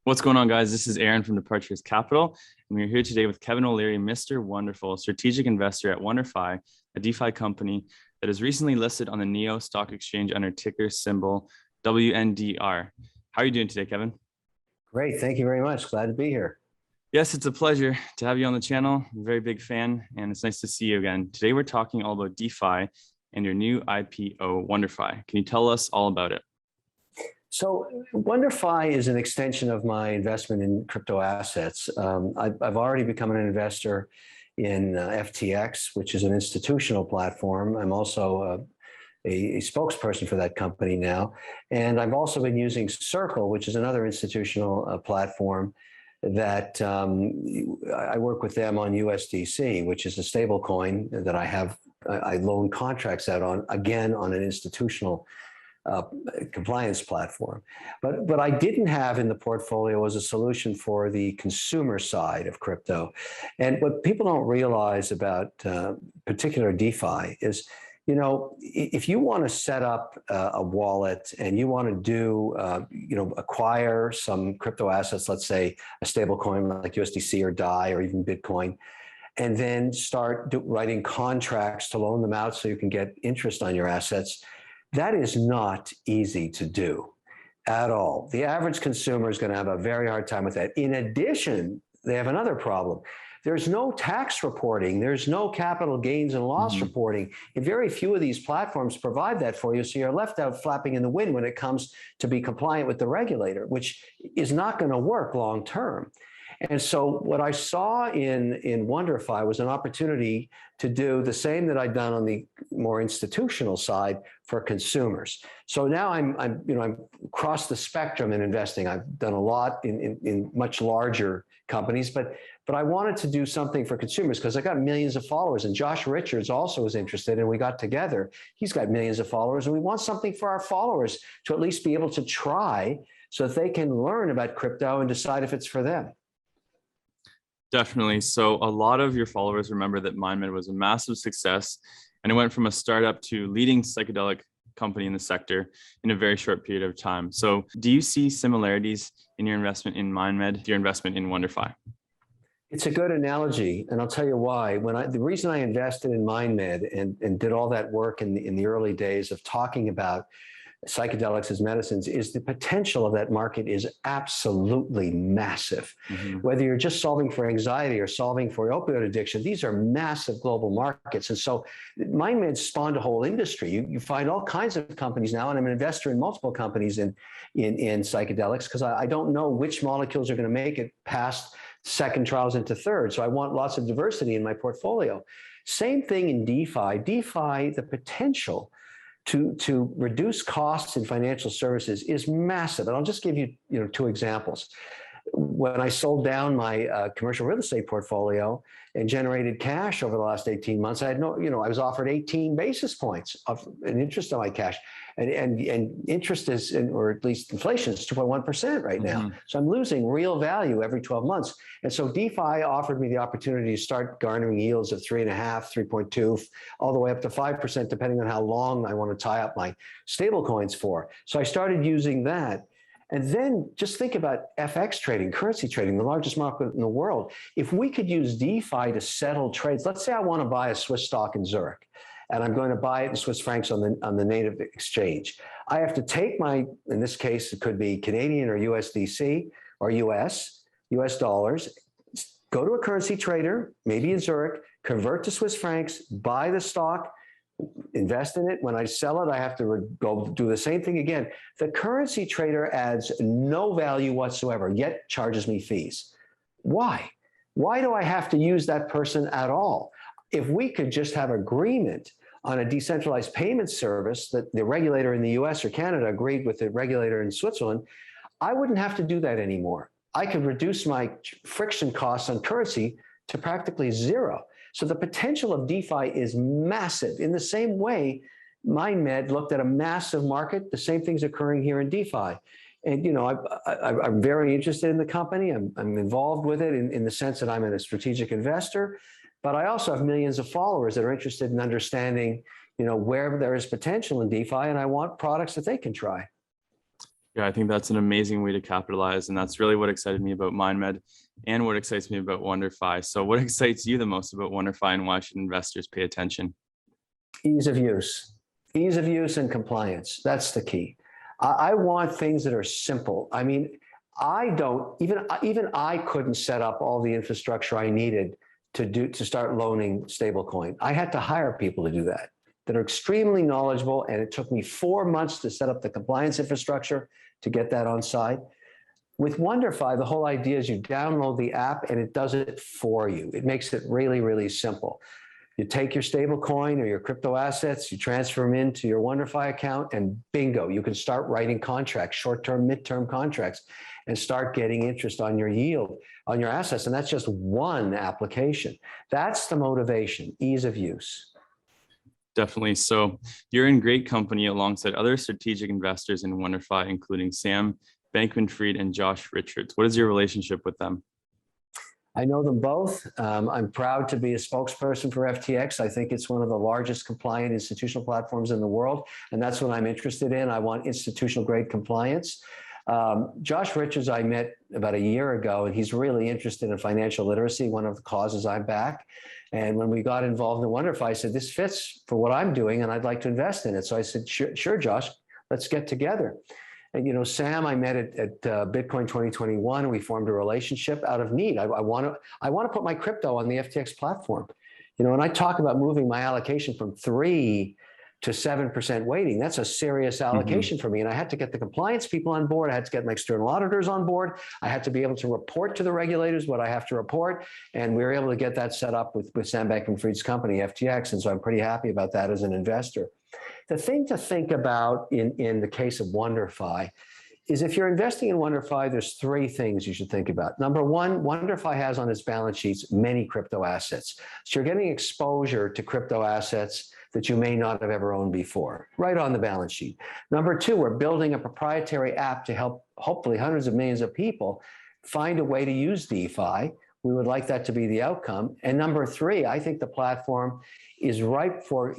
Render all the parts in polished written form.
What's going on, guys? This is Aaron from Departures Capital, and we're here today with Kevin Oleary, Mr. Wonderful, strategic investor at WonderFi, a DeFi company that is recently listed on the NEO stock exchange under ticker symbol WNDR. How are you doing today, Kevin? Great. Thank you very much. Glad to be here. Yes, it's a pleasure to have you on the channel. I'm a very big fan, and it's nice to see you again. Today, we're talking all about DeFi and your new IPO, WonderFi. Can you tell us all about it? So WonderFi is an extension of my investment in crypto assets. I've already become an investor in FTX, which is an institutional platform. I'm also a spokesperson for that company now. And I've also been using Circle, which is another institutional platform that I work with them on USDC, which is a stable coin that I loan contracts out on, again, on an institutional compliance platform. But what I didn't have in the portfolio was a solution for the consumer side of crypto. And what people don't realize about particular DeFi is, you know, if you want to set up a wallet and you want to do, acquire some crypto assets, let's say a stable coin like USDC or DAI or even Bitcoin, and then start writing contracts to loan them out so you can get interest on your assets, that is not easy to do at all. The average consumer is going to have a very hard time with that. In addition, they have another problem. There's no tax reporting. There's no capital gains and loss reporting. And very few of these platforms provide that for you. So you're left out flapping in the wind when it comes to be compliant with the regulator, which is not going to work long term. And so what I saw in WonderFi was an opportunity to do the same that I'd done on the more institutional side for consumers. So now I'm across the spectrum in investing. I've done a lot in much larger companies, but I wanted to do something for consumers because I got millions of followers, and Josh Richards also was interested, and we got together. He's got millions of followers, and we want something for our followers to at least be able to try so that they can learn about crypto and decide if it's for them. Definitely. So a lot of your followers remember that Mindmed was a massive success, and it went from a startup to leading psychedelic company in the sector in a very short period of time. So do you see similarities in your investment in Mindmed, your investment in WonderFi? It's a good analogy, and I'll tell you why. The reason I invested in Mindmed and did all that work in the early days of talking about psychedelics as medicines is the potential of that market is absolutely massive. Whether you're just solving for anxiety or solving for opioid addiction, these are massive global markets. And so Mindmed spawned a whole industry. You find all kinds of companies now, and I'm an investor in multiple companies in psychedelics because I don't know which molecules are going to make it past second trials into third. So I want lots of diversity in my portfolio. Same thing in DeFi. DeFi, the potential to reduce costs in financial services is massive. And I'll just give you, two examples. When I sold down my commercial real estate portfolio and generated cash over the last 18 months, I was offered 18 basis points of an interest on my cash. And interest is, or at least inflation is 2.1% right now. So I'm losing real value every 12 months. And so DeFi offered me the opportunity to start garnering yields of 3.5, 3.2, all the way up to 5%, depending on how long I want to tie up my stable coins for. So I started using that. And then just think about FX trading, currency trading, the largest market in the world. If we could use DeFi to settle trades, let's say I want to buy a Swiss stock in Zurich, and I'm going to buy it in Swiss francs on the native exchange. I have to take in this case, it could be Canadian or USDC or US dollars, go to a currency trader, maybe in Zurich, convert to Swiss francs, buy the stock, invest in it. When I sell it, I have to go do the same thing again. The currency trader adds no value whatsoever, yet charges me fees. Why? Why do I have to use that person at all? If we could just have agreement on a decentralized payment service that the regulator in the US or Canada agreed with the regulator in Switzerland, I wouldn't have to do that anymore. I could reduce my friction costs on currency to practically zero. So the potential of DeFi is massive. In the same way, Mindmed looked at a massive market. The same thing's occurring here in DeFi. And I'm very interested in the company. I'm involved with it in the sense that I'm a strategic investor. But I also have millions of followers that are interested in understanding, where there is potential in DeFi, and I want products that they can try. Yeah, I think that's an amazing way to capitalize. And that's really what excited me about Mindmed and what excites me about WonderFi. So what excites you the most about WonderFi, and why should investors pay attention? Ease of use. Ease of use and compliance. That's the key. I want things that are simple. I mean, I don't, even I couldn't set up all the infrastructure I needed to start loaning stablecoin. I had to hire people to do that are extremely knowledgeable, and it took me 4 months to set up the compliance infrastructure to get that on side. With WonderFi, the whole idea is you download the app and it does it for you. It makes it really, really simple. You take your stable coin or your crypto assets, you transfer them into your WonderFi account, and bingo, you can start writing contracts, short-term, midterm contracts, and start getting interest on your yield, on your assets. And that's just one application. That's the motivation, ease of use. Definitely. So you're in great company alongside other strategic investors in WonderFi, including Sam Bankman-Fried and Josh Richards. What is your relationship with them? I know them both. I'm proud to be a spokesperson for FTX. I think it's one of the largest compliant institutional platforms in the world, and that's what I'm interested in. I want institutional grade compliance. Josh Richards, I met about a year ago, and he's really interested in financial literacy, one of the causes I back. And when we got involved in WonderFi, I said, this fits for what I'm doing, and I'd like to invest in it. So I said, sure, Josh, let's get together. And, Sam, I met at Bitcoin 2021, and we formed a relationship out of need. I want to put my crypto on the FTX platform. And I talk about moving my allocation from 3 to 7% weighting. That's a serious allocation for me. And I had to get the compliance people on board. I had to get my external auditors on board. I had to be able to report to the regulators what I have to report. And we were able to get that set up with Sam Bankman-Fried's company, FTX. And so I'm pretty happy about that as an investor. The thing to think about in the case of WonderFi is, if you're investing in WonderFi, there's 3 things you should think about. Number one, WonderFi has on its balance sheets many crypto assets. So you're getting exposure to crypto assets that you may not have ever owned before, right on the balance sheet. Number 2, we're building a proprietary app to help hopefully hundreds of millions of people find a way to use DeFi. We would like that to be the outcome. And number 3, I think the platform is ripe for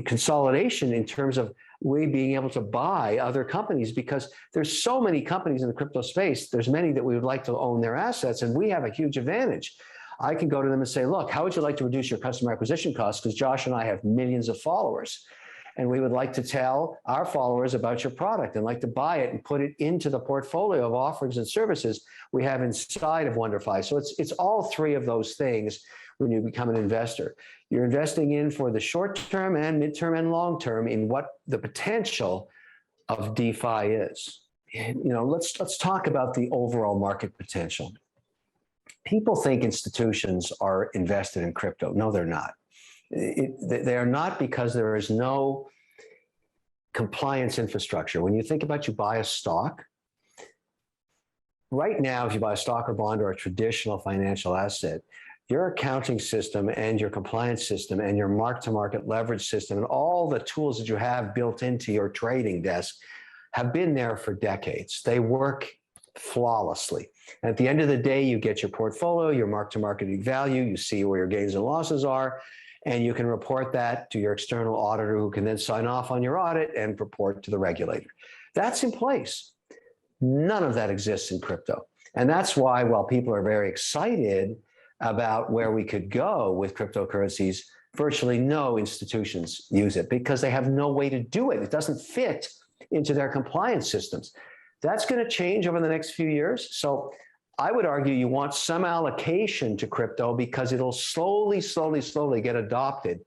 consolidation in terms of we being able to buy other companies, because there's so many companies in the crypto space. There's many that we would like to own their assets, and we have a huge advantage. I can go to them and say, look, how would you like to reduce your customer acquisition costs? Because Josh and I have millions of followers, and we would like to tell our followers about your product and like to buy it and put it into the portfolio of offerings and services we have inside of WonderFi. So it's all 3 of those things when you become an investor. You're investing in for the short term and midterm and long term in what the potential of DeFi is. Let's talk about the overall market potential. People think institutions are invested in crypto. No, they're not. They are not, because there is no compliance infrastructure. When you think about, you buy a stock, right now, if you buy a stock or bond or a traditional financial asset, your accounting system and your compliance system and your mark-to-market leverage system and all the tools that you have built into your trading desk have been there for decades. They work flawlessly. And at the end of the day, you get your portfolio, your mark-to-market value, you see where your gains and losses are, and you can report that to your external auditor, who can then sign off on your audit and report to the regulator. That's in place. None of that exists in crypto. And that's why, while people are very excited about where we could go with cryptocurrencies, virtually no institutions use it because they have no way to do it. It doesn't fit into their compliance systems. That's going to change over the next few years. So I would argue you want some allocation to crypto, because it'll slowly get adopted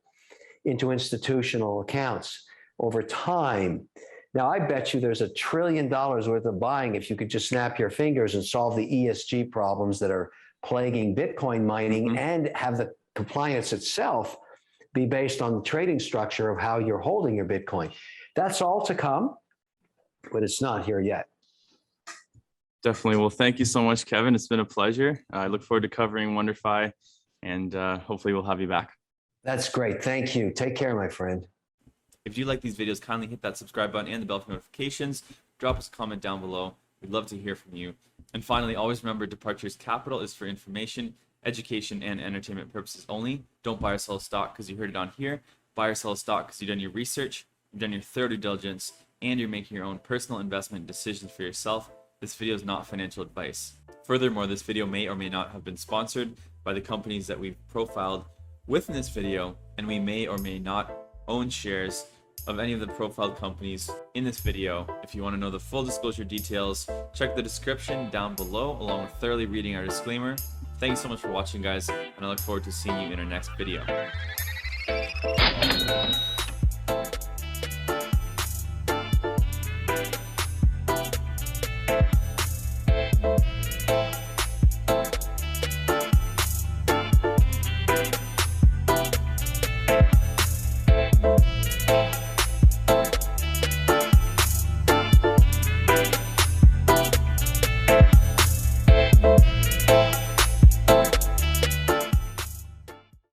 into institutional accounts over time. Now, I bet you there's $1 trillion worth of buying if you could just snap your fingers and solve the ESG problems that are plaguing Bitcoin mining, and have the compliance itself be based on the trading structure of how you're holding your Bitcoin. That's all to come, but it's not here yet. Definitely. Well, thank you so much, Kevin. It's been a pleasure. I look forward to covering WonderFi, and hopefully we'll have you back. That's great. Thank you. Take care, my friend. If you like these videos, kindly hit that subscribe button and the bell for notifications. Drop us a comment down below. We'd love to hear from you. And finally, always remember, Departures Capital is for information, education, and entertainment purposes only. Don't buy or sell a stock because you heard it on here. Buy or sell a stock because you've done your research, you've done your thorough due diligence, and you're making your own personal investment decisions for yourself, this video is not financial advice. Furthermore, this video may or may not have been sponsored by the companies that we've profiled within this video, and we may or may not own shares of any of the profiled companies in this video. If you want to know the full disclosure details, check the description down below along with thoroughly reading our disclaimer. Thank you so much for watching, guys, and I look forward to seeing you in our next video.